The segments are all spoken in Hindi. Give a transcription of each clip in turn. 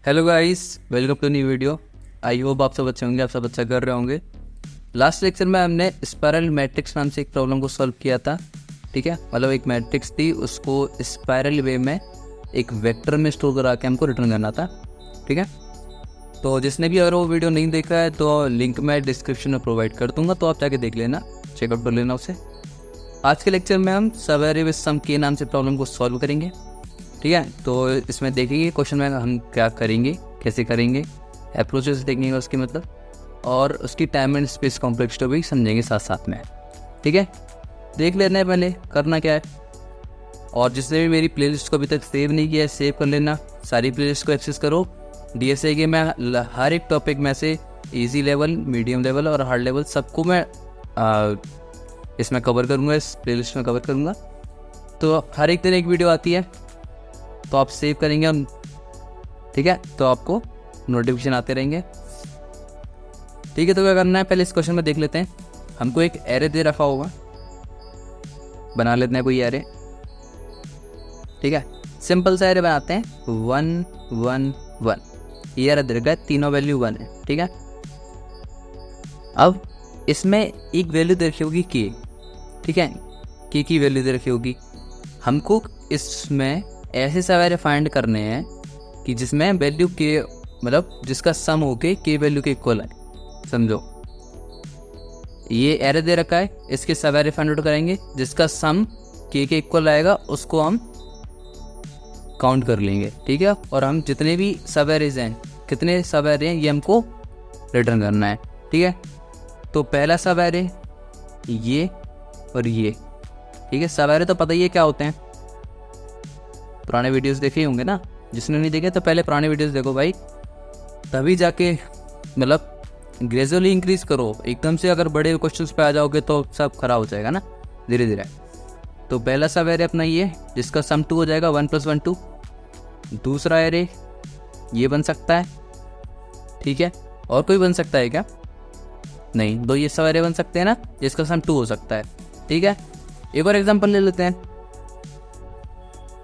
Hello guys, welcome to new video. I hope आप सब अच्छे होंगे, आप सब अच्छा कर रहे होंगे। लास्ट लेक्चर में हमने स्पाइरल मैट्रिक्स नाम से एक प्रॉब्लम को सॉल्व किया था। ठीक है, मतलब एक मैट्रिक्स थी, उसको स्पाइरल वे में एक वेक्टर में स्टोर करा के हमको रिटर्न करना था। ठीक है, तो जिसने भी अगर वो वीडियो नहीं देखा है तो लिंक मैं डिस्क्रिप्शन में प्रोवाइड कर दूंगा, तो आप जाके देख लेना, चेकआउट कर लेना उसे। आज के लेक्चर में हम सवेरे विद सम के नाम से प्रॉब्लम को सॉल्व करेंगे। ठीक है, तो इसमें देखेंगे क्वेश्चन में हम क्या करेंगे, कैसे करेंगे, अप्रोचेस देखेंगे उसकी मतलब, और उसकी टाइम एंड स्पेस कॉम्प्लेक्सिटी भी समझेंगे साथ साथ में। ठीक है, देख लेना है पहले करना क्या है। और जिसने भी मेरी प्लेलिस्ट को अभी तक सेव नहीं किया है, सेव कर लेना, सारी प्लेलिस्ट को एक्सेस करो। DSA के मैं हर एक टॉपिक में से इजी लेवल, मीडियम लेवल और हार्ड लेवल सबको मैं इसमें कवर करूँगा, इस प्लेलिस्ट में कवर करूँगा। तो हर एक दिन एक वीडियो आती है, तो आप सेव करेंगे हम। ठीक है, तो आपको नोटिफिकेशन आते रहेंगे। ठीक है, तो क्या करना है, पहले इस क्वेश्चन में देख लेते हैं। हमको एक एरे दे रखा होगा, बना लेते हैं कोई एरे। ठीक है, सिंपल सा एरे बनाते हैं, 1 1 1। ये एरे दे रखा है, तीनों वैल्यू 1 है। ठीक है, अब इसमें एक वैल्यू दे रखी होगी के। ठीक है, के की वैल्यू दे रखी होगी। हमको इसमें ऐसे सवेरे फाइंड करने हैं कि जिसमें वैल्यू के मतलब जिसका सम होके के वैल्यू के इक्वल है। समझो, ये एरे दे रखा है, इसके सवेरे फाइंड आउट करेंगे, जिसका सम के इक्वल आएगा उसको हम काउंट कर लेंगे। ठीक है, और हम जितने भी सवेरेज हैं, कितने सवेरे हैं, ये हमको रिटर्न करना है। ठीक है, तो पहला सवेरे ये और ये। ठीक है, सवेरे तो पता ही है क्या होते हैं, पुराने वीडियोस देखे होंगे ना। जिसने नहीं देखे तो पहले पुराने वीडियोस देखो भाई, तभी जाके मतलब ग्रेजुअली इंक्रीज करो। एकदम से अगर बड़े क्वेश्चंस पे आ जाओगे तो सब खराब हो जाएगा ना, धीरे धीरे। तो पहला सब एरे अपना ये, जिसका सम 2 हो जाएगा, 1 + 1 2। दूसरा एरे ये बन सकता है। ठीक है, और कोई बन सकता है क्या? नहीं, दो ये सब एरे बन सकते हैं ना, जिसका सम 2 हो सकता है। ठीक है, एक और एग्जाम्पल ले लेते हैं,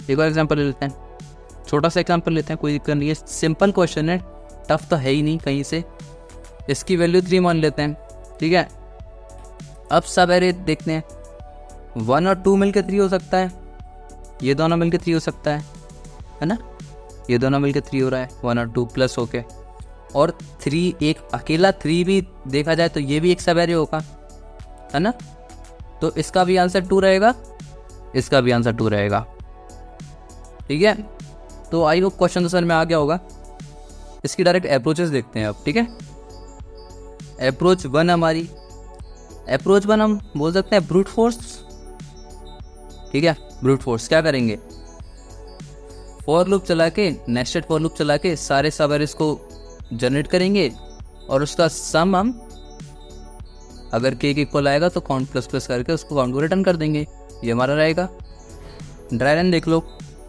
छोटा सा एग्जांपल लेते हैं, कोई दिक्कत नहीं है। सिंपल क्वेश्चन है, टफ तो है ही नहीं कहीं से। इसकी वैल्यू 3 मान लेते हैं। ठीक है, अब सब एरे देखते हैं। 1 और 2 मिलकर 3 हो सकता है, ये दोनों मिलकर 3 हो सकता है ना, ये दोनों मिलकर 3 हो रहा है, 1 और 2 प्लस होके। और 3, एक अकेला 3 भी देखा जाए तो ये भी एक सब एरे होगा, है ना। तो इसका भी आंसर 2 रहेगा, इसका भी आंसर 2 रहेगा। ठीक है, तो आई होप क्वेश्चन तो समझ में आ गया होगा। इसकी डायरेक्ट अप्रोचेस देखते हैं अब। ठीक है, अप्रोच 1 हमारी, अप्रोच 1 हम बोल सकते हैं ब्रूट फोर्स। ठीक है, ब्रूट फोर्स क्या करेंगे, फॉर लूप चला के, नेस्टेड फॉर लूप चला के सारे सबएरेस को जनरेट करेंगे, और उसका सम हम अगर के इक्वल आएगा तो काउंट प्लस प्लस करके उसको काउंट को रिटर्न कर देंगे। ये हमारा रहेगा। ड्राई रन देख लो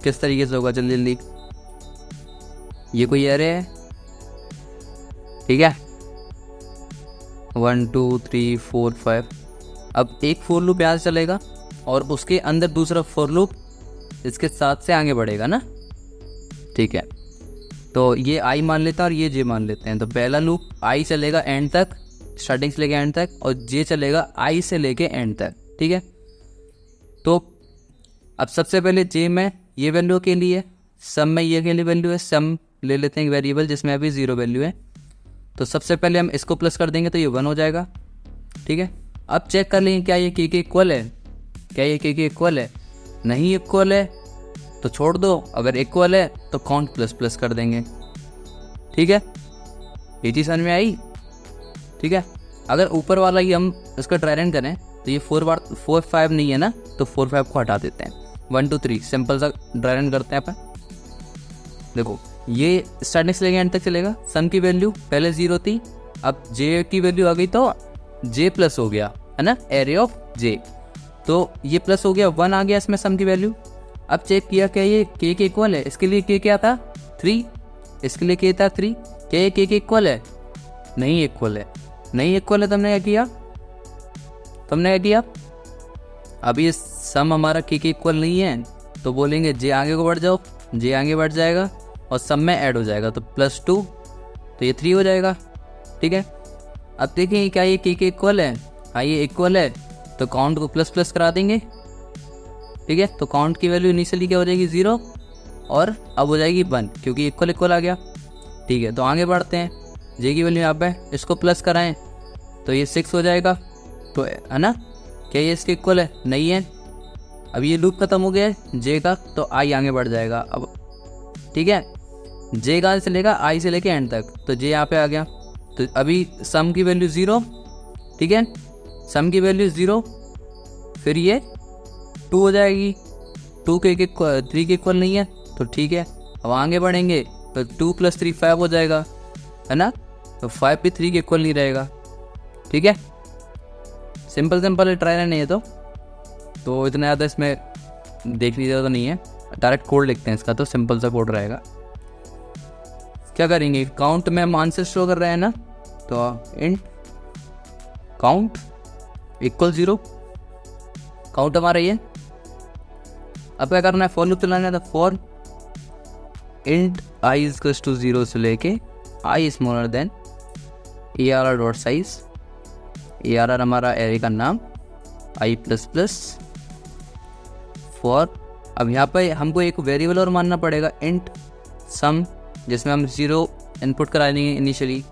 किस तरीके से होगा, जल्दी जल्दी। ये कोई एरे है, ठीक है, 1 2 3 4 5। अब एक फोर लूप यहाँ से चलेगा और उसके अंदर दूसरा फोर लूप इसके साथ से आगे बढ़ेगा ना। ठीक है, तो ये आई मान लेता है और ये जे मान लेते हैं। तो पहला लूप आई चलेगा एंड तक, स्टार्टिंग से लेके एंड तक, और जे चलेगा आई से लेके एंड तक। ठीक है, तो अब सबसे पहले जे में ये वैल्यू के लिए, सम में ये के लिए वैल्यू है, सम ले लेते हैं वेरिएबल जिसमें अभी 0 वैल्यू है। तो सबसे पहले हम इसको प्लस कर देंगे तो ये 1 हो जाएगा। ठीक है, अब चेक कर लेंगे क्या ये के इक्वल है, क्या ये के इक्वल है। नहीं इक्वल है तो छोड़ दो, अगर इक्वल है तो काउंट प्लस प्लस कर देंगे। ठीक है, ये चीज़ समझ में आई। ठीक है, अगर ऊपर वाला ही हम इसका ट्राई रन करें तो ये 4 5 नहीं है ना, तो 4 5 को हटा देते हैं। 1 2 3 सिंपल सा ड्राई रन करते हैं अपन। देखो, ये स्टार्टिंग से लेके एंड तक चलेगा। सम की वैल्यू पहले 0 थी, अब जे की वैल्यू आ गई तो जे प्लस हो गया, है ना, एरे ऑफ जे। तो ये प्लस हो गया, 1 आ गया इसमें सम की वैल्यू। अब चेक किया क्या ये के इक्वल है। इसके लिए के क्या था, 3, इसके लिए के था 3। क्या ये के इक्वल है? नहीं इक्वल है, नहीं इक्वल है। तुमने क्या किया, अभी ये सम हमारा के इक्वल नहीं है, तो बोलेंगे जे आगे को बढ़ जाओ, जे आगे बढ़ जाएगा, और सब में ऐड हो जाएगा, तो +2 तो ये 3 हो जाएगा। ठीक है, अब देखिए क्या ये के इक्वल है? हाँ ये इक्वल है, तो काउंट को प्लस प्लस करा देंगे। ठीक है, तो काउंट की वैल्यू इनिशियली क्या हो जाएगी 0 और अब हो जाएगी 1 क्योंकि इक्वल इक्वल आ गया। ठीक है, तो आगे बढ़ते हैं, जे की वैल्यू यहाँ पे इसको प्लस कराएं तो ये 6 हो जाएगा, तो है ना, क्या ये इसके इक्वल है? नहीं है। अब ये लूप खत्म हो गया है जे का, तो आई आगे बढ़ जाएगा अब। ठीक है, जे कहाँ से लेगा? आई से लेके एंड तक, तो जे यहाँ पे आ गया। तो अभी सम की वैल्यू 0, ठीक है, सम की वैल्यू 0, फिर ये 2 हो जाएगी, 2 के 3 के इक्वल नहीं है, तो ठीक है। अब आगे बढ़ेंगे तो 2 + 3 5 हो जाएगा, है ना, तो 5 भी 3 के इक्वल नहीं रहेगा। ठीक है, सिंपल सिंपल ट्राई नहीं है तो इतना ज़्यादा इसमें देख लीजिए तो नहीं है, डायरेक्ट कोड लिखते हैं इसका, तो सिंपल सा कोड रहेगा। क्या करेंगे, काउंट में हम आंसर शो कर रहे हैं ना, तो इंट काउंट इक्वल 0, काउंट हमारा ये। अब क्या करना है, फॉर लूप चलाना है, तो for int i equals to 0 से लेके i smaller than ARR dot size, ARR हमारा एरे का नाम, आई प्लस प्लस फॉर। अब यहाँ पे हमको एक वेरिएबल और मानना पड़ेगा, इंट सम, जिसमें हम 0 इनपुट करा लेंगे इनिशियली।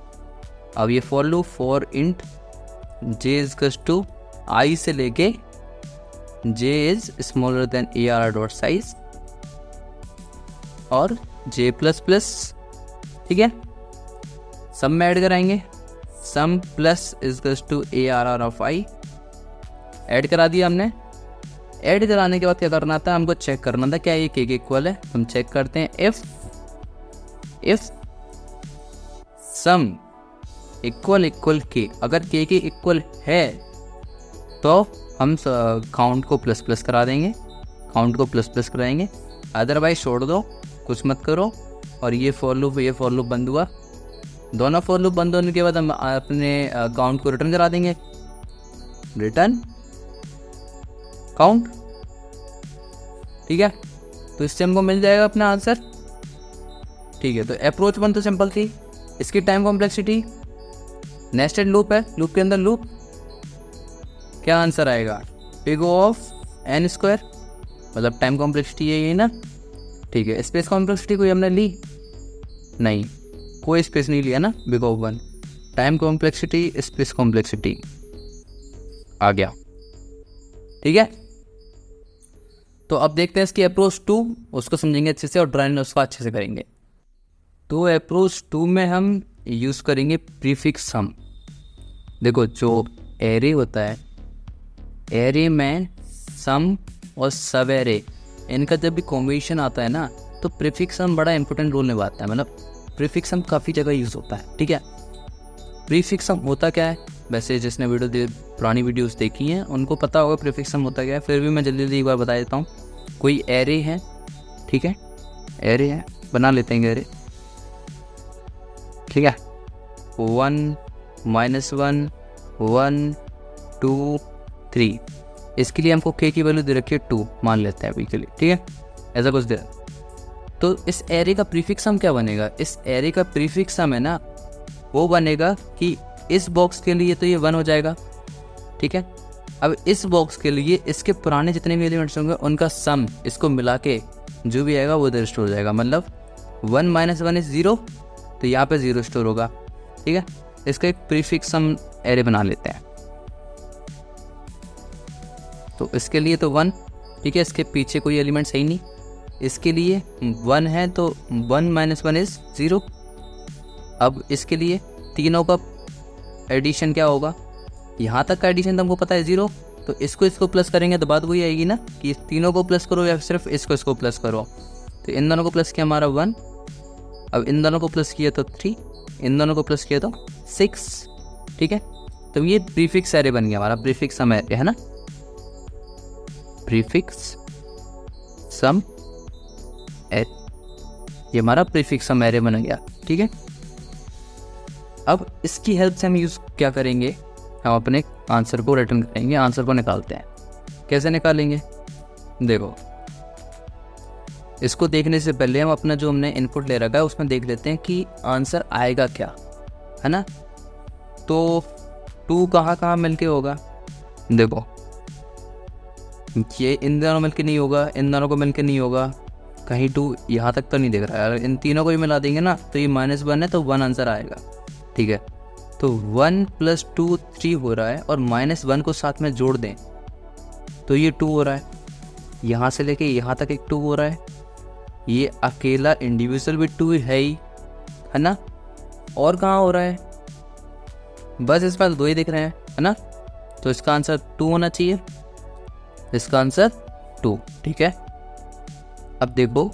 अब ये for loop for int j equals to i से लेके j is smaller than ARR dot size और j प्लस प्लस। ठीक है, सम में ऐड कराएंगे, sum plus equals to ARR of i, add करा दिया हमने। ऐड कराने के बाद क्या करना था, हमको चेक करना था क्या ये के इक्वल है। हम चेक करते हैं, इफ सम इक्वल इक्वल के, अगर के इक्वल है तो हम काउंट को प्लस प्लस करा देंगे, काउंट को प्लस प्लस कराएंगे, अदरवाइज छोड़ दो, कुछ मत करो। और ये फॉर लूप बंद हुआ, दोनों फॉर लूप बंद होने के बाद हम अपने काउंट को रिटर्न करा देंगे, रिटर्न काउंट। ठीक है, तो इससे हमको मिल जाएगा अपना आंसर। ठीक है, तो अप्रोच 1 तो सिंपल थी, इसकी टाइम कॉम्प्लेक्सिटी नेस्टेड लूप है, लूप के अंदर लूप, क्या आंसर आएगा, बिग ऑफ n², मतलब टाइम कॉम्प्लेक्सिटी है ये ना। ठीक है, स्पेस कॉम्प्लेक्सिटी कोई हमने ली नहीं, कोई स्पेस नहीं लिया ना, big of 1, time complexity space complexity आ गया। ठीक है, तो अब देखते हैं इसकी अप्रोच 2, उसको समझेंगे अच्छे से और ड्राइंग उसको अच्छे से करेंगे। तो अप्रोच 2 में हम यूज़ करेंगे प्रीफिक्स सम। देखो जो एरे होता है, एरे में सम और सब एरे, इनका जब भी कॉम्बिनेशन आता है ना, तो प्रीफिक्स सम बड़ा इंपॉर्टेंट रोल निभाता है, मतलब प्रीफिक्स सम काफ़ी जगह यूज़ होता है। ठीक है, प्रीफिक्स सम होता क्या है, वैसे जिसने पुरानी वीडियोस देखी हैं उनको पता होगा प्रीफिक्स सम होता क्या है, फिर भी मैं जल्दी जल्दी एक बार बता देता हूँ। कोई एरे है, ठीक है, एरे है, बना लेते हैं एरे। ठीक है, 1 -1 1 2 3, इसके लिए हमको k की वैल्यू दे रखी है 2 मान लेते हैं अभी के लिए। ठीक है, ऐसा कुछ दे, तो इस एरे का प्रीफिक्स सम क्या बनेगा, इस एरे का प्रीफिक्स सम है ना, वो बनेगा कि इस बॉक्स के लिए तो ये 1 हो जाएगा। ठीक है, अब इस बॉक्स के लिए इसके पुराने जितने भी एलिमेंट्स होंगे उनका सम, इसको मिला के जो भी आएगा वो इधर स्टोर हो जाएगा, मतलब 1 - 1 इज 0, तो यहाँ पे 0 स्टोर होगा। ठीक है, इसका एक प्रीफिक्स सम एरे बना लेते हैं, तो इसके लिए तो 1, ठीक है, इसके पीछे कोई एलिमेंट सही नहीं, इसके लिए 1 है तो 1 - 1 इज 0। अब इसके लिए तीनों का एडिशन क्या होगा, यहाँ तक का एडिशन तो हमको पता है 0, तो इसको प्लस करेंगे तो बात वही आएगी ना कि इस तीनों को प्लस करो या सिर्फ इसको प्लस करो। तो इन दोनों को प्लस किया हमारा 1, अब इन दोनों को प्लस किया तो 3, इन दोनों को प्लस किया तो 6। ठीक है, तो ये प्रीफिक्स एरे बन गया हमारा, प्रीफिक्स सम एरे है ना, प्रीफिक्स सम एरे, ये हमारा प्रीफिक्स सम एरे बन गया। ठीक है, अब इसकी हेल्प से हम यूज़ क्या करेंगे, हम अपने आंसर को रिटर्न करेंगे, आंसर को निकालते हैं। कैसे निकालेंगे, देखो इसको देखने से पहले हम अपना जो हमने इनपुट ले रखा है उसमें देख लेते हैं कि आंसर आएगा क्या, है ना। तो 2 कहाँ कहाँ मिलके होगा, देखो ये इन दोनों मिलके नहीं होगा, इन दोनों को मिलके नहीं होगा, कहीं 2 यहाँ तक तो नहीं दिख रहा है। अगर इन तीनों को भी मिला देंगे ना तो ये -1 है तो 1 आंसर आएगा, ठीक है। तो 1 + 2 3 हो रहा है और -1 को साथ में जोड़ दें तो ये 2 हो रहा है। यहाँ से लेके यहाँ तक एक 2 हो रहा है, ये अकेला इंडिविजुअल भी 2 है ही, है ना। और कहाँ हो रहा है, बस इस पास 2 ही दिख रहे हैं, है ना। तो इसका आंसर 2 होना चाहिए, इसका आंसर 2, ठीक है। अब देखो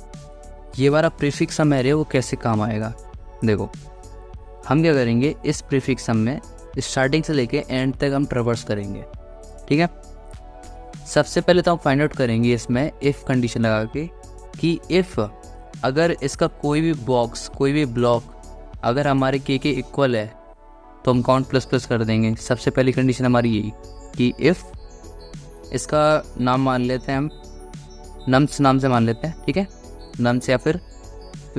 ये हमारा प्रीफिक्स सम है वो कैसे काम आएगा। देखो हम क्या करेंगे, इस प्रीफिक्स सम में स्टार्टिंग से लेके एंड तक हम ट्रेवर्स करेंगे, ठीक है। सबसे पहले तो हम फाइंड आउट करेंगे इसमें इफ़ कंडीशन लगा के कि इफ़ अगर इसका कोई भी बॉक्स कोई भी ब्लॉक अगर हमारे के इक्वल है तो हम काउंट ++ कर देंगे। सबसे पहली कंडीशन हमारी यही कि इफ़ इसका नाम मान लेते हैं हम, नम्स नाम से मान लेते हैं, ठीक है, नम्स या फिर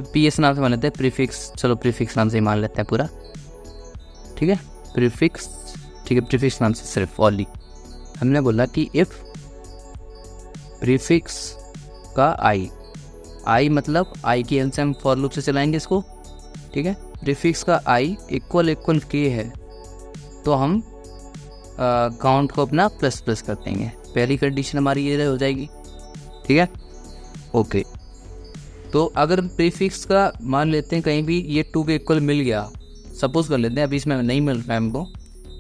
PS नाम से मान लेते हैं, प्रीफिक्स, चलो प्रीफिक्स नाम से ही मान लेते हैं पूरा, ठीक है, प्रीफिक्स, ठीक है, प्रीफिक्स नाम से सिर्फ ओनली। हमने बोला कि इफ़ प्रीफिक्स का आई मतलब आई की हेल्प से हम फॉर लूप से चलाएंगे इसको, ठीक है। प्रीफिक्स का आई इक्वल k है तो हम काउंट को अपना ++ कर देंगे। पहली कंडीशन हमारी ये हो जाएगी, ठीक है, ओके। तो अगर प्रीफिक्स का मान लेते हैं कहीं भी ये 2 के इक्वल मिल गया, सपोज कर लेते हैं, अभी इसमें नहीं मिल रहा है हमको,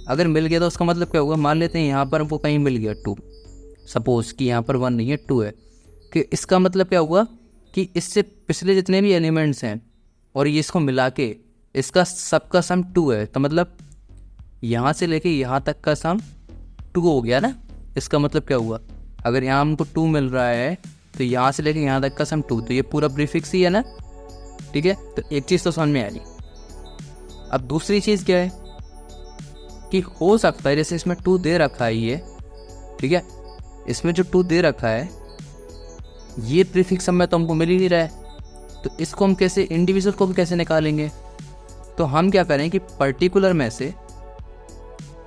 अगर मिल गया तो उसका मतलब क्या होगा, मान लेते हैं यहाँ पर हमको कहीं मिल गया 2, सपोज कि यहाँ पर 1 नहीं है 2 है, कि इसका मतलब क्या हुआ कि इससे पिछले जितने भी एलिमेंट्स हैं और ये इसको मिला के इसका सबका सम 2 है, तो मतलब यहाँ से लेके यहाँ तक का सम 2 हो गया ना। इसका मतलब क्या हुआ, अगर यहाँ हमको 2 मिल रहा है तो यहाँ से लेके यहाँ तक का सम 2, तो ये पूरा प्रीफिक्स ही है ना, ठीक है। तो एक चीज़ तो समझ में आ रही। अब दूसरी चीज़ क्या है कि हो सकता है जैसे इसमें 2 दे रखा है ये, ठीक है, इसमें जो 2 दे रखा है ये प्रीफिक्स सम में तो हमको मिल ही नहीं रहा है, तो इसको हम कैसे, इंडिविजुअल को हम कैसे निकालेंगे। तो हम क्या करें कि पर्टिकुलर में से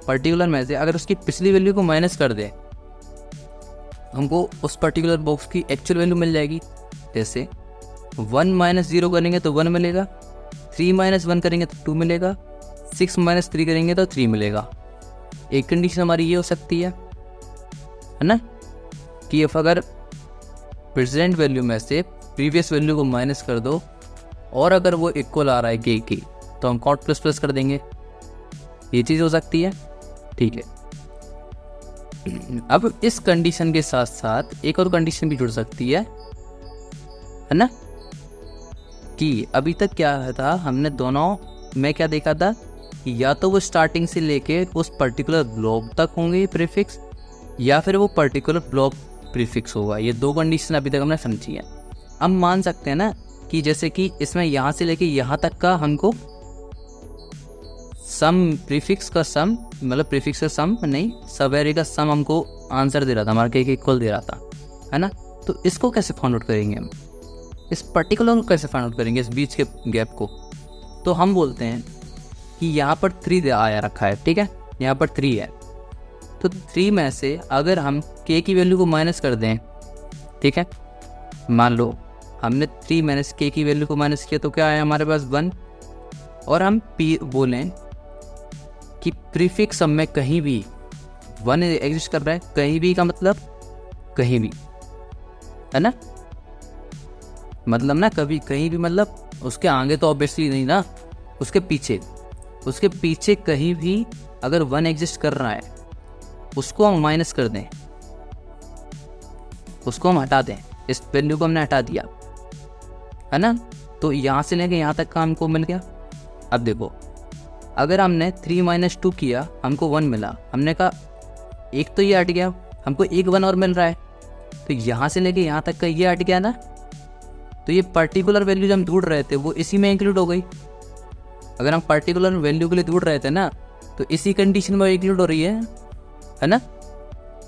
अगर उसकी पिछली वैल्यू को माइनस कर दें हमको उस पर्टिकुलर बॉक्स की एक्चुअल वैल्यू मिल जाएगी। जैसे 1 - 0 करेंगे तो 1 मिलेगा, 3 - 1 करेंगे तो 2 मिलेगा, 6 - 3 करेंगे तो 3 मिलेगा। एक कंडीशन हमारी ये हो सकती है ना, कि अगर प्रेजेंट वैल्यू में से प्रीवियस वैल्यू को माइनस कर दो और अगर वो इक्वल आ रहा है के की तो हम काउंट ++ कर देंगे, ये चीज़ हो सकती है, ठीक है। अब इस कंडीशन के साथ साथ एक और कंडीशन भी जुड़ सकती है ना, कि अभी तक क्या था, हमने दोनों में क्या देखा था कि या तो वो स्टार्टिंग से लेके उस पर्टिकुलर ब्लॉक तक होंगे प्रीफिक्स या फिर वो पर्टिकुलर ब्लॉक प्रीफिक्स होगा। ये 2 कंडीशन अभी तक हमने समझी है। अब मान सकते हैं ना कि जैसे कि इसमें यहाँ से लेके यहाँ तक का हमको सम, प्रीफिक्स का सम, मतलब प्रीफिक्स का सम नहीं, सब एरे का सम हमको आंसर दे रहा था, हमारा के इक्वल दे रहा था, है ना। तो इसको कैसे फाइंड आउट करेंगे हम, इस पर्टिकुलर को कैसे फाइंड आउट करेंगे, इस बीच के गैप को। तो हम बोलते हैं कि यहाँ पर 3 आया रखा है, ठीक है, यहाँ पर 3 है, तो 3 में से अगर हम के की वैल्यू को माइनस कर दें, ठीक है, मान लो हमने 3 - के की वैल्यू को माइनस किया तो क्या आया हमारे पास 1, और हम पी बोलें कि प्रीफिक्स सम में कहीं भी 1 एग्जिस्ट कर रहा है, कहीं भी का मतलब कहीं भी, है ना, मतलब ना कभी कहीं भी मतलब उसके आगे तो ऑब्वियसली नहीं ना, उसके पीछे कहीं भी अगर 1 एग्जिस्ट कर रहा है उसको हम माइनस कर दें, उसको हम हटा दें, इस वैल्यू को हमने हटा दिया, है ना। तो यहाँ से लेके यहाँ तक का हमको मिल गया। अब देखो अगर हमने 3 - 2 किया हमको 1 मिला, हमने कहा एक तो ये हट गया, हमको एक 1 और मिल रहा है, तो यहाँ से लेके यहाँ तक का ये हट गया ना, तो ये पर्टिकुलर वैल्यू जो हम ढूंढ रहे थे वो इसी में इंक्लूड हो गई। अगर हम पर्टिकुलर वैल्यू के लिए ढूंढ रहे थे ना तो इसी कंडीशन में इंक्लूड हो रही है ना।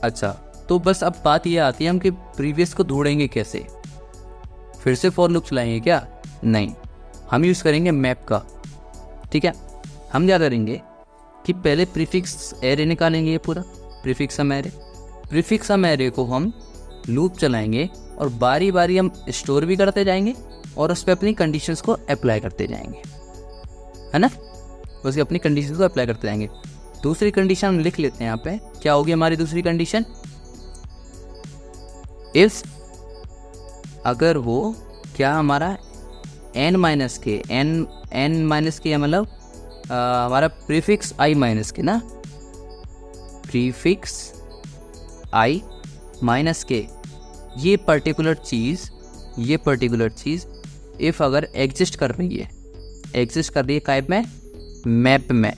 अच्छा, तो बस अब बात ये आती है हम कि प्रीवियस को ढूंढेंगे कैसे। फिर से फॉर लूप चलाएंगे क्या? नहीं, हम यूज़ करेंगे मैप का। ठीक है, हम क्या करेंगे कि पहले प्रीफिक्स एरे निकालेंगे, ये पूरा प्रीफिक्स सम एरे। प्रीफिक्स सम एरे को हम लूप चलाएंगे और बारी बारी हम स्टोर भी करते जाएंगे और उस पर अपनी कंडीशंस को अप्लाई करते जाएंगे, है ना। उसकी अपनी कंडीशंस को अप्लाई करते जाएंगे। दूसरी कंडीशन हम लिख लेते हैं यहाँ पे। क्या होगी हमारी दूसरी कंडीशन? इफ अगर वो क्या हमारा n माइनस के मतलब हमारा प्रीफिक्स i माइनस के ना, प्रीफिक्स i माइनस के ये पर्टिकुलर चीज़ इफ़ अगर एग्जिस्ट कर रही है टाइप में मैप में,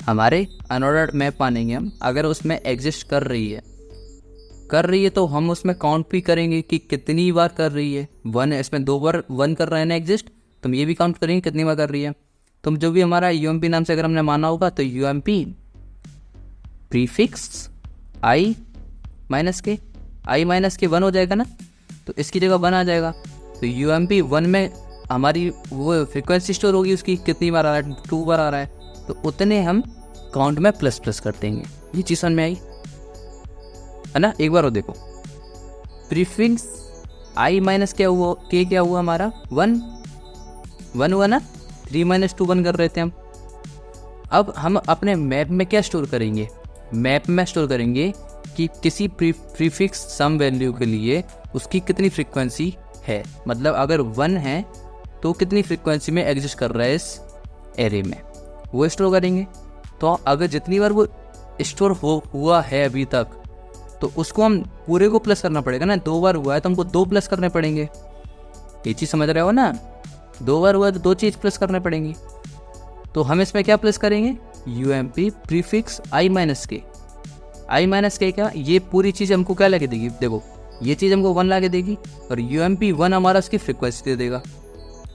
हमारे अनऑर्डर्ड मैप मानेंगे हम, अगर उसमें एग्जिस्ट कर रही है तो हम उसमें काउंट भी करेंगे कि कितनी बार कर रही है। 1 इसमें 2 बार 1 कर रहा है ना एग्जिस्ट, तो हम ये भी काउंट करेंगे कितनी बार कर रही है। तो जो भी हमारा UMP नाम से अगर हमने माना होगा तो UMP प्रीफिक्स i माइनस के 1 हो जाएगा ना, तो इसकी जगह 1 आ जाएगा। तो UMP 1 में हमारी वो फ्रिक्वेंसी स्टोर होगी, उसकी कितनी बार आ रहा है, 2 बार आ रहा है, तो उतने हम काउंट में प्लस कर देंगे। ये चीज़ समझ में आई, है ना। एक बार वो देखो, प्रीफिक्स i माइनस क्या हुआ हमारा 1 हुआ ना, 3 - 2 1 कर रहे थे हम। अब हम अपने मैप में क्या स्टोर करेंगे? मैप में स्टोर करेंगे कि किसी प्रीफिक्स सम वैल्यू के लिए उसकी कितनी फ्रीक्वेंसी है, मतलब अगर 1 है तो कितनी फ्रीक्वेंसी में एग्जिस्ट कर रहा है इस एरे में, वो स्टोर करेंगे। तो अगर जितनी बार वो स्टोर हुआ है अभी तक, तो उसको हम पूरे को प्लस करना पड़ेगा ना। 2 बार हुआ है तो हमको 2 प्लस करने पड़ेंगे। ये चीज़ समझ रहे हो ना? 2 बार हुआ है तो 2 चीज़ प्लस करने पड़ेंगी। तो हम इसमें क्या प्लस करेंगे? UMP प्रीफिक्स i माइनस के क्या, ये पूरी चीज़ हमको क्या लगे देगी? देखो, ये चीज़ हमको 1 ला के देगी और UMP 1 हमारा उसकी फ्रिक्वेंसी दे देगा,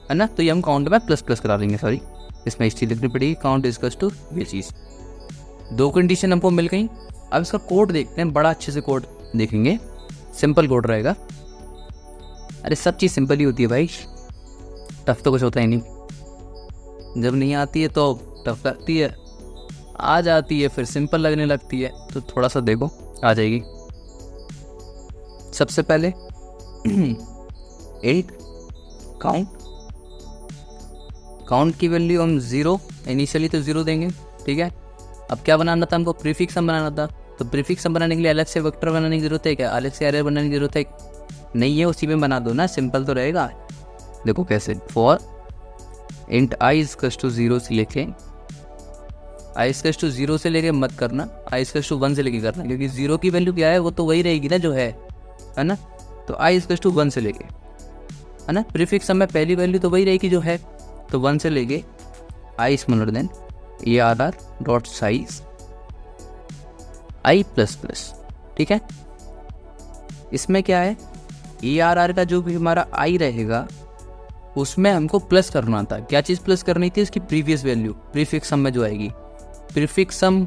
है ना। तो ये हम काउंट में प्लस करा देंगे। सॉरी, इसमें इस चीज़ लिखनी पड़ेगी, काउंट इजकल्स टू ये चीज़। 2 कंडीशन हमको मिल गई। अब इसका कोड देखते हैं, बड़ा अच्छे से कोड देखेंगे, सिंपल कोड रहेगा। अरे सब चीज़ सिंपल ही होती है भाई, टफ तो कुछ होता ही नहीं। जब नहीं आती है तो टफ लगती है, आ जाती है फिर सिंपल लगने लगती है। तो थोड़ा सा देखो, आ जाएगी। सबसे पहले 8 काउंट की वैल्यू हम 0 इनिशियली तो 0 देंगे, ठीक है। अब क्या बनाना था हमको? प्रीफिक्स सम बनाना था। तो प्रीफिक्स सम बनाने के लिए अलग से वेक्टर बनाने की जरूरत है क्या? अलग से एरे बनाने की जरूरत है नहीं है, उसी में बना दो ना, सिंपल तो रहेगा। देखो कैसे, for int i equals to 0 से लेके i इक्वल्स टू 0 से लेके मत करना, i इक्वल्स टू 1 से लेके करना, क्योंकि 0 की वैल्यू क्या है वो तो वही रहेगी ना जो है ना। तो i इक्वल्स टू 1 से लेके, है ना, प्रीफिक्स सम में पहली वैल्यू तो वही रहेगी जो है, तो 1 से लेके i smaller than ARR dot size i plus plus, ठीक है। इसमें क्या है, ARR का जो भी हमारा i रहेगा उसमें हमको प्लस करना था। क्या चीज़ प्लस करनी थी? इसकी प्रीवियस वैल्यू प्रीफिक्स सम में जो आएगी। प्रीफिक्स सम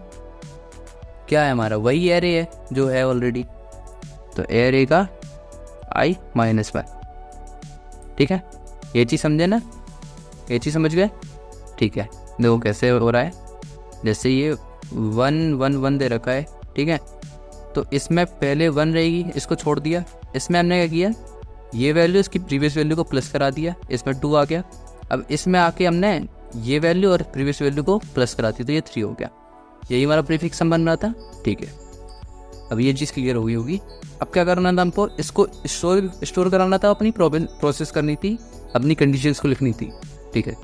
क्या है हमारा? वही एरे है जो है ऑलरेडी, तो एरे का i माइनस 1, ठीक है। ये चीज़ समझे ना? ये चीज़ समझ गए? ठीक है। देखो कैसे हो रहा है, जैसे ये 1 1 1 दे रखा है, ठीक है। तो इसमें पहले 1 रहेगी, इसको छोड़ दिया। इसमें हमने क्या किया, ये वैल्यू इसकी प्रीवियस वैल्यू को प्लस करा दिया, इसमें 2 आ गया। अब इसमें आके हमने ये वैल्यू और प्रीवियस वैल्यू को प्लस करा दी, तो ये 3 हो गया। यही हमारा प्रीफिक्स सम बन रहा था, ठीक है। अब ये चीज़ क्लियर हो गई होगी। अब क्या करना था हमको? इसको स्टोर कराना था, अपनी प्रोसेस करनी थी, अपनी कंडीशंस को लिखनी थी, ठीक है।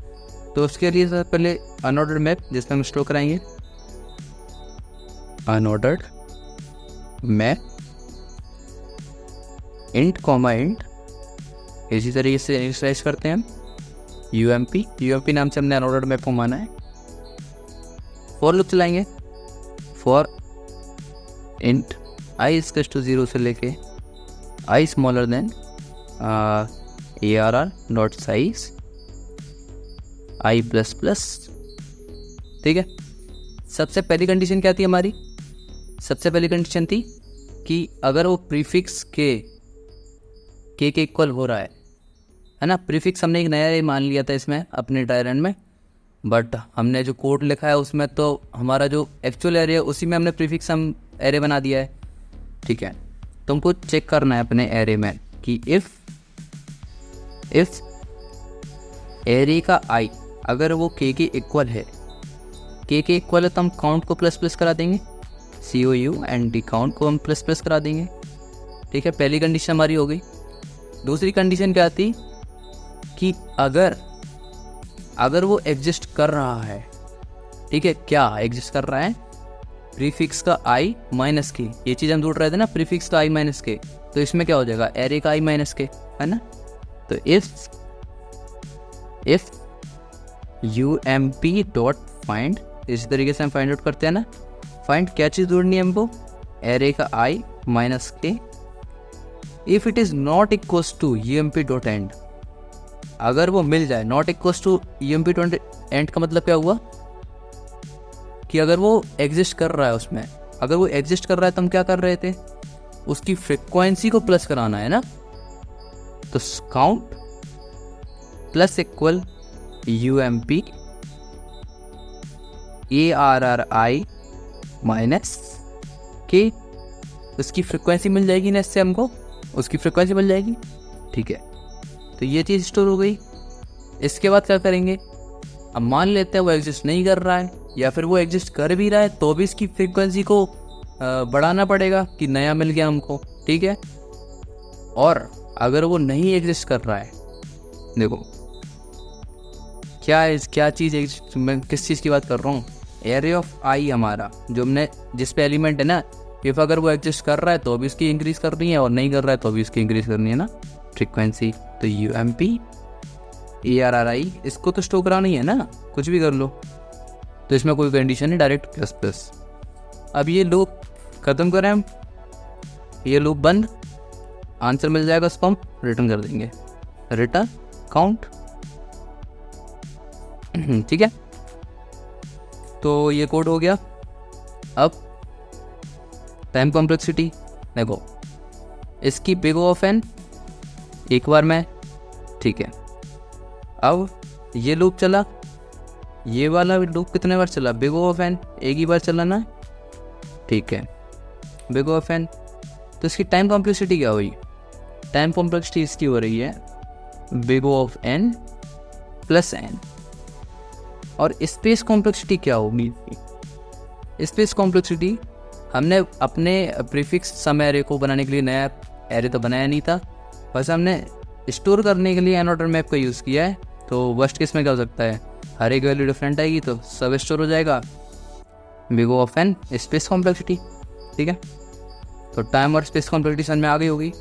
तो उसके लिए सबसे पहले अनऑर्डर्ड मैप जिसमें हम स्टोर कराएंगे, unordered map int comma int, इसी तरीके से इनिशियलाइज करते हैं हम UMP नाम से हमने अनऑर्डर्ड मैप को माना है। फॉर लूप चलाएंगे, for int i equals to 0 से लेके i smaller than ARR dot size i plus plus, ठीक है। सबसे पहली कंडीशन क्या थी हमारी? सबसे पहली कंडीशन थी कि अगर वो प्रीफिक्स के इक्वल हो रहा है, है ना। प्रीफिक्स हमने एक नया मान लिया था इसमें अपने डायग्राम में, बट हमने जो कोड लिखा है उसमें तो हमारा जो एक्चुअल एरे है उसी में हमने प्रीफिक्स हम एरे बना दिया है। ठीक है, तुमको चेक करना है अपने एरे में कि इफ़ एरे का आई अगर वो के इक्वल है, के इक्वल है तो हम काउंट को प्लस प्लस करा देंगे, COUNT काउंट को हम प्लस प्लस करा देंगे। ठीक है, पहली कंडीशन हमारी हो गई। दूसरी कंडीशन क्या आती कि अगर वो एग्जिस्ट कर रहा है, ठीक है, क्या एग्जिस्ट कर रहा है, प्रीफिक्स का आई माइनस के, ये चीज़ हम ढूंढ रहे थे ना, प्रीफिक्स का आई माइनस के, तो इसमें क्या हो जाएगा, एरे का आई माइनस के, है ना। तो इफ UMP डॉट फाइंड, इसी तरीके से हम फाइंड आउट करते हैं ना, फाइंड क्या चीज़ ढूंढनी है हमको, एरे का I minus K, if it is not equals to UMP dot end, अगर वो मिल जाए, not equals to UMP dot end का मतलब क्या हुआ कि अगर वो एग्जिस्ट कर रहा है उसमें, अगर वो एग्जिस्ट कर रहा है तो हम क्या कर रहे थे, उसकी फ्रिक्वेंसी को प्लस कराना है ना, तो count plus equal UMP ARRI minus के, उसकी फ्रिक्वेंसी मिल जाएगी ना, इससे हमको उसकी फ्रिक्वेंसी मिल जाएगी। ठीक है, तो ये चीज़ स्टोर हो गई। इसके बाद क्या करेंगे, अब मान लेते हैं वो एग्जिस्ट नहीं कर रहा है, या फिर वो एग्जिस्ट कर भी रहा है तो भी इसकी फ्रीक्वेंसी को बढ़ाना पड़ेगा कि नया मिल गया हमको। ठीक है, और अगर वो नहीं एग्जिस्ट कर रहा है, देखो क्या चीज़ एग्जिस्ट, मैं किस चीज़ की बात कर रहा हूँ, एरे ऑफ आई हमारा जो हमने जिस पे एलिमेंट है ना, इफ अगर वो एग्जिस्ट कर रहा है तो भी इसकी इंक्रीज़ करनी है, और नहीं कर रहा है तो भी इसकी इंक्रीज़ करनी है ना फ्रीक्वेंसी। तो UMP ARRI इसको तो स्टोर कराना ही है ना, कुछ भी कर लो, तो इसमें कोई कंडीशन नहीं, डायरेक्ट प्लस प्लस। अब ये लूप ख़त्म करें हम, ये लूप बंद, आंसर मिल जाएगा, उसको हम रिटर्न कर देंगे, रिटर्न काउंट। ठीक है, तो ये कोड हो गया। अब टाइम कॉम्प्लेक्सिटी देखो, इसकी बिग ऑफ एन एक बार में, ठीक है। अब ये लूप चला, ये वाला लूप कितने बार चला, बिग ऑफ एन एक ही बार चला ना, ठीक है, बिग ऑफ एन। तो इसकी टाइम कॉम्प्लेक्सिटी क्या हुई, टाइम कॉम्प्लेक्सिटी इसकी हो रही है big of N plus N. और स्पेस कॉम्प्लेक्सिटी क्या होगी, स्पेस कॉम्प्लेक्सिटी हमने अपने प्रीफिक्स सम एरे को बनाने के लिए नया एरे तो बनाया नहीं था, बस हमने स्टोर करने के लिए एनऑर्डर मैप का यूज़ किया है। तो वर्स्ट केस में क्या हो सकता है, हर एक वैल्यू डिफरेंट आएगी तो सब स्टोर हो जाएगा, big of N space complexity. ठीक है, तो टाइम और स्पेस कॉम्प्लेक्सिटी समझ में आ गई होगी।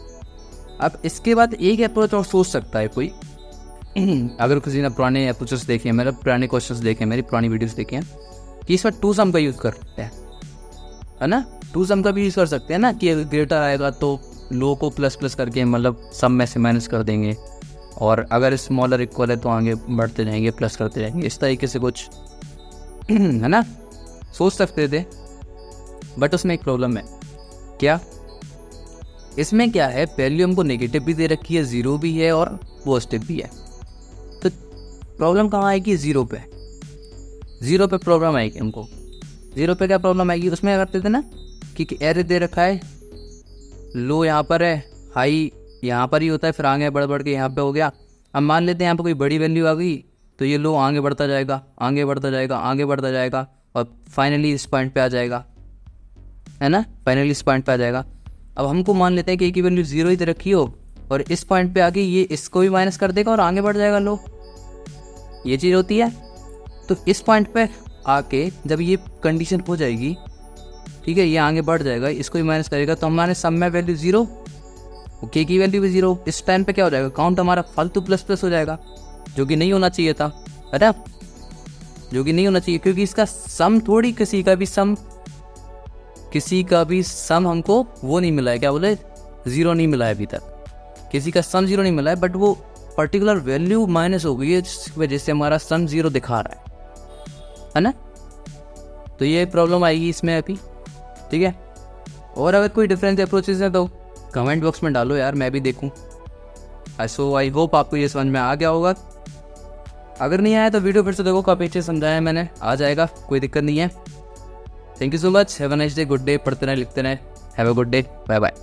अब इसके बाद एक अप्रोच और सोच सकता है कोई, अगर किसी ने पुराने अप्रोचेस देखे हैं, मतलब पुराने क्वेश्चंस देखे हैं, मेरी पुरानी वीडियोस देखे हैं, कि इस पर टू सम का यूज़ कर सकते हैं, है ना, टू सम का भी यूज़ कर सकते हैं ना, कि अगर ग्रेटर आएगा तो लो को प्लस प्लस करके मतलब सम में से माइनस कर देंगे, और अगर स्मॉलर इक्वल है तो आगे बढ़ते जाएंगे, प्लस करते जाएंगे, इस तरीके से कुछ है ना सोच सकते थे। बट उसमें एक प्रॉब्लम है, क्या, इसमें क्या है, वैल्यू हमको नेगेटिव भी दे रखी है, ज़ीरो भी है और पॉजिटिव भी है। तो प्रॉब्लम कहाँ आएगी, ज़ीरो पे प्रॉब्लम आएगी हमको। ज़ीरो पे क्या प्रॉब्लम आएगी, उसमें क्या करते थे ना कि एरे दे रखा है, लो यहाँ पर है, हाई यहाँ पर ही होता है, फिर आगे बढ़ के यहाँ पे हो गया। अब मान लेते हैं यहाँ पे कोई बड़ी वैल्यू आ गई तो ये लो आगे बढ़ता जाएगा, आगे बढ़ता जाएगा, आगे बढ़ता जाएगा, और फाइनली इस पॉइंट पे आ जाएगा, है ना, फाइनली इस पॉइंट पे आ जाएगा। अब हमको मान लेते हैं कि एक ही वैल्यू ज़ीरो ही दे रखी हो, और इस पॉइंट पे आके ये इसको भी माइनस कर देगा और आगे बढ़ जाएगा लो, ये चीज़ होती है। तो इस पॉइंट पे आके जब ये कंडीशन हो जाएगी, ठीक है, ये आगे बढ़ जाएगा, इसको भी माइनस करेगा, तो हमारे सम में वैल्यू ज़ीरो, के की वैल्यू भी ज़ीरो। इस टाइम पे क्या हो जाएगा, काउंट हमारा फालतू प्लस प्लस हो जाएगा, जो कि नहीं होना चाहिए था, है ना, जो कि नहीं होना चाहिए, क्योंकि इसका सम थोड़ी, किसी का भी सम हमको वो नहीं मिला है, क्या बोले, ज़ीरो नहीं मिला है अभी तक, किसी का सम ज़ीरो नहीं मिला है, बट वो पर्टिकुलर वैल्यू माइनस हो गई है, जिस वजह से हमारा सम ज़ीरो दिखा रहा है ना। तो ये प्रॉब्लम आएगी इसमें अभी, ठीक है। और अगर कोई डिफरेंट अप्रोचेस है तो कमेंट बॉक्स में डालो यार, मैं भी देखूं, आई होप आपको ये समझ में आ गया होगा। अगर नहीं आया तो वीडियो फिर से देखो, काफ़ी अच्छे समझाया मैंने, आ जाएगा, कोई दिक्कत नहीं है। Thank you so much, have a nice day, good day, पढ़ते रहें लिखते रहें, have a good day, bye bye.